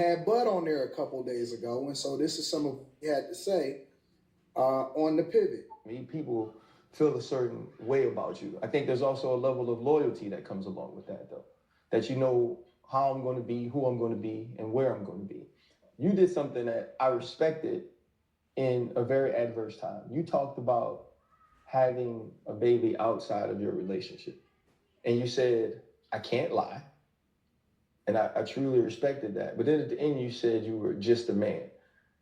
had Bud on there a couple days ago, and so this is some of what he had to say on the pivot. People feel a certain way about you. I think there's also a level of loyalty that comes along with that, though. That you know how I'm going to be, who I'm going to be, and where I'm going to be. You did something that I respected in a very adverse time. You talked about having a baby outside of your relationship. And you said, I can't lie. And I truly respected that. But then at the end, you said you were just a man.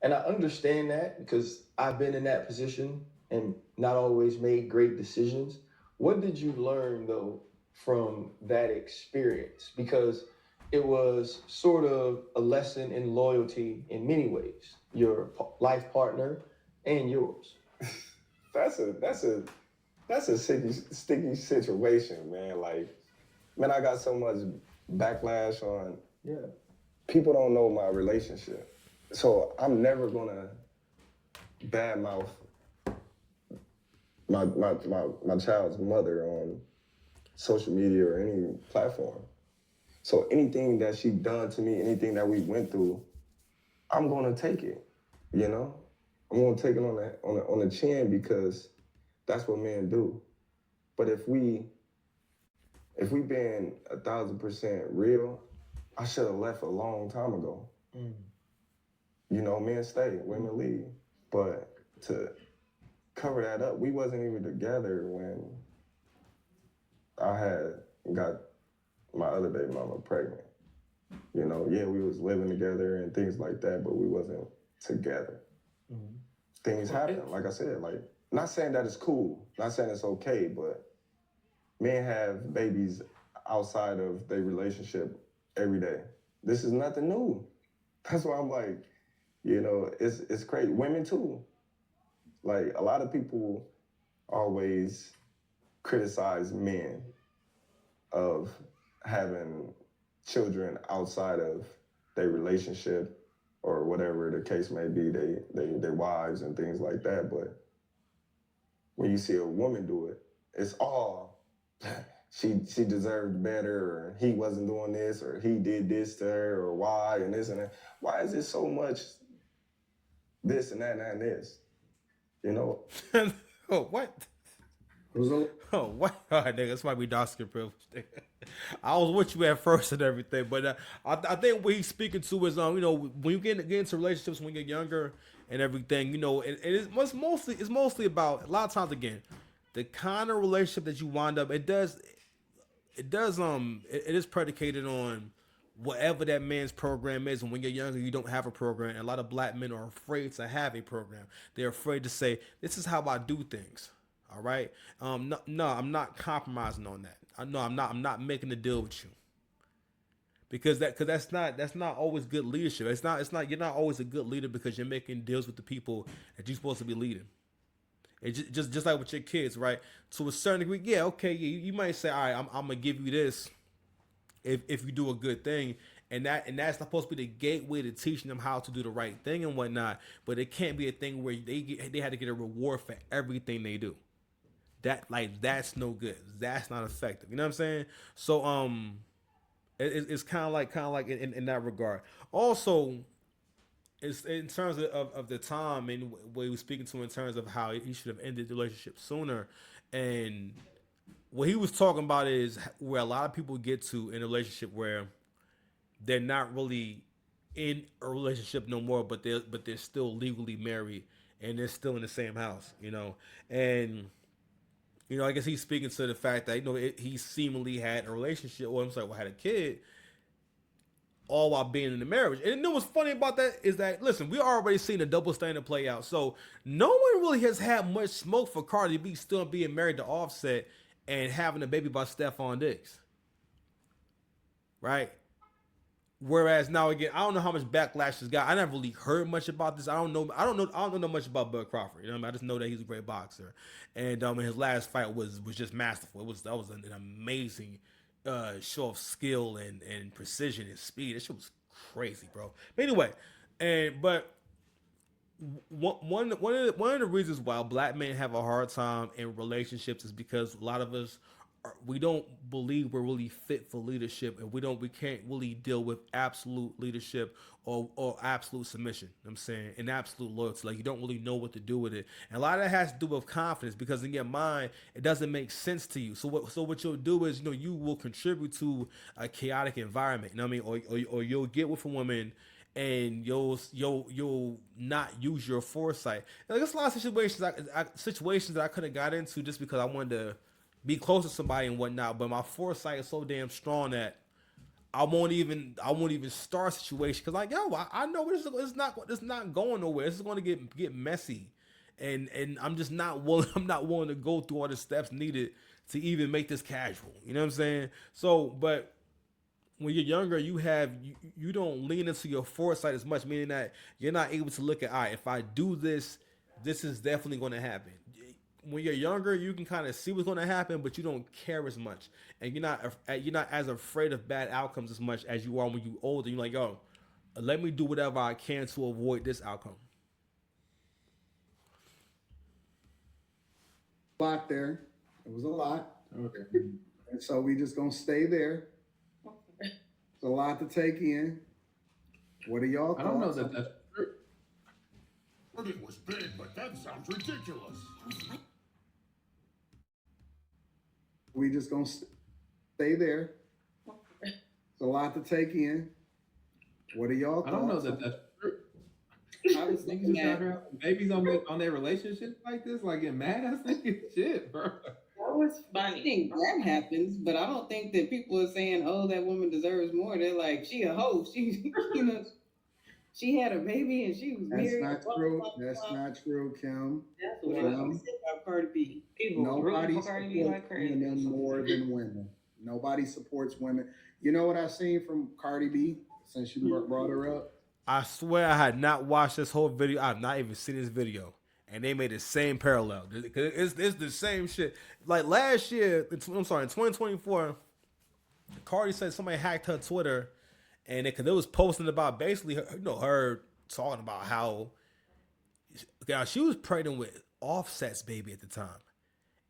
And I understand that because I've been in that position and not always made great decisions. What did you learn, though, from that experience? Because it was sort of a lesson in loyalty in many ways, your life partner and yours. That's a sticky situation, man. Like, man, I got so much backlash on. Yeah. People don't know my relationship, so I'm never gonna badmouth my child's mother on social media or any platform. So anything that she done to me, anything that we went through, I'm gonna take it. You know, I'm gonna take it on the chin because that's what men do. But if we been 1,000% real, I should have left a long time ago. Mm. You know, men stay, women leave. But to cover that up, we wasn't even together when I had got my other baby mama pregnant. You know, yeah, we was living together and things like that, but we wasn't together. Mm-hmm. Things happen, like I said, like, not saying that it's cool, not saying it's okay, but men have babies outside of their relationship every day. This is nothing new. That's why I'm like, you know, it's crazy. Women too. Like, a lot of people always criticize men of having children outside of their relationship or whatever the case may be, their wives and things like that. But when you see a woman do it, it's all, she deserved better, or he wasn't doing this, or he did this to her, or why, and this and that. Why is it so much this and that and that and this? You know? Oh, what? Oh, what? All right, nigga, that's why we dark skin privilege. I was with you at first and everything, but I think what he's speaking to is, you know, when you get into relationships when you're younger and everything, you know, it's mostly about, a lot of times, again, the kind of relationship that you wind up. It is predicated on whatever that man's program is. And when you're younger, you don't have a program. And a lot of black men are afraid to have a program. They're afraid to say, this is how I do things. All right. No, I'm not compromising on that. I'm not making a deal with you. Because that's not always good leadership. It's not you're not always a good leader because you're making deals with the people that you're supposed to be leading. It's just like with your kids, right? To a certain degree, yeah, okay, you might say, all right, I'm gonna give you this if you do a good thing, and that's supposed to be the gateway to teaching them how to do the right thing and whatnot. But it can't be a thing where they had to get a reward for everything they do. That's no good. That's not effective. You know what I'm saying? So it's kind of like in that regard. Also, it's in terms of the time and what he was speaking to in terms of how he should have ended the relationship sooner. And what he was talking about is where a lot of people get to in a relationship where they're not really in a relationship no more, but they're still legally married and they're still in the same house, you know. And you know, I guess he's speaking to the fact that, you know, he seemingly had a relationship, or I'm sorry, had a kid, all while being in the marriage. And you know what's funny about that is that, listen, we already seen a double standard play out. So no one really has had much smoke for Cardi B still being married to Offset and having a baby by Stephon Diggs. Right? Whereas now again, I don't know how much backlash this got. I never really heard much about this. I don't know much about Bud Crawford. You know what I mean? I just know that he's a great boxer. And his last fight was just masterful. That was an amazing show of skill and precision and speed. That shit was crazy, bro. But anyway, but one of the reasons why black men have a hard time in relationships is because a lot of us we don't believe we're really fit for leadership, and we can't really deal with absolute leadership or absolute submission. You know what I'm saying, and absolute loyalty. Like, you don't really know what to do with it, and a lot of that has to do with confidence, because in your mind it doesn't make sense to you. So what you'll do is, you will contribute to a chaotic environment. You know what I mean, or you'll get with a woman and you'll not use your foresight. Like, there's a lot of situations that I could have got into just because I wanted to be close to somebody and whatnot, but my foresight is so damn strong that I won't even start a situation, because, like, yo, I know it's not going nowhere. This is going to get messy, and I'm just not willing. I'm not willing to go through all the steps needed to even make this casual. You know what I'm saying? So, but when you're younger, you don't lean into your foresight as much, meaning that you're not able to look at, all right, if I do this, this is definitely going to happen. When you're younger, you can kind of see what's going to happen, but you don't care as much, and you're not as afraid of bad outcomes as much as you are when you're older. You're like, yo, let me do whatever I can to avoid this outcome. A lot there. It was a lot. Okay. And so we just gonna stay there. It's a lot to take in. What are y'all thoughts? I don't know that that's true. Well, it was big, but that sounds ridiculous. We just gonna stay there. It's a lot to take in. What are y'all thoughts? I don't know that that's true. I was Niggas thinking just out that here babies on their relationship like this, like getting mad at niggas, shit, bro. that was I funny. think that happens, but I don't think that people are saying, "Oh, that woman deserves more." They're like, "She a hoe. She, she had a baby and she was That's married." not blah, true. blah, blah, That's blah. not true, Kim. That's what Kim. I said about Cardi B. People was rooting Nobody for Cardi B supports like crazy. women more than women. Nobody supports women. You know what I've seen from Cardi B since you brought her up? I swear I had not watched this whole video. I've not even seen this video, and they made the same parallel. It's the same shit. Like last year, in 2024, Cardi said somebody hacked her Twitter, and it was posting about basically her talking about how she was pregnant with Offset's baby at the time,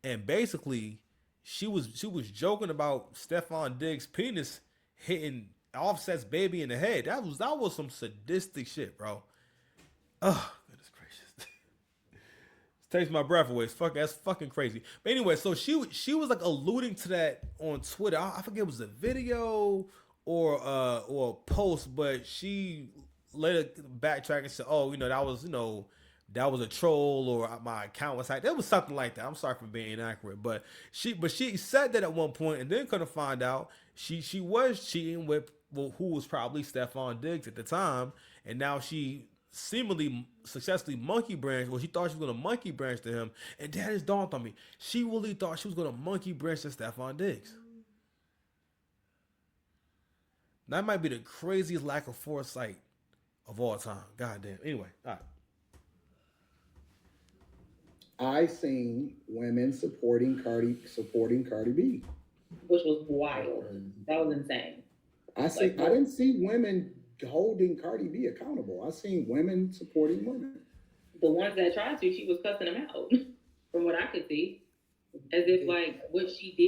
and basically she was joking about Stephon Diggs' penis hitting Offset's baby in the head. That was some sadistic shit, bro. Oh, goodness gracious. It takes my breath away. That's fucking crazy. But anyway, so she was like alluding to that on Twitter. I forget, it was a video or a post, but she later backtracked and said, "Oh, that was a troll, or my account was hacked." It was something like that. I'm sorry for being inaccurate, but she said that at one point, and then couldn't find out she was cheating with who was probably Stephon Diggs at the time, and now she seemingly successfully monkey branch. Well, she thought she was gonna monkey branch to him, and that just dawned on me. She really thought she was gonna monkey branch to Stephon Diggs. That might be the craziest lack of foresight of all time. God damn. Anyway, all right. I seen women supporting Cardi B. Which was wild. That was insane. I didn't see women holding Cardi B accountable. I seen women supporting women. The ones that tried to, she was cussing them out, from what I could see, as if like what she did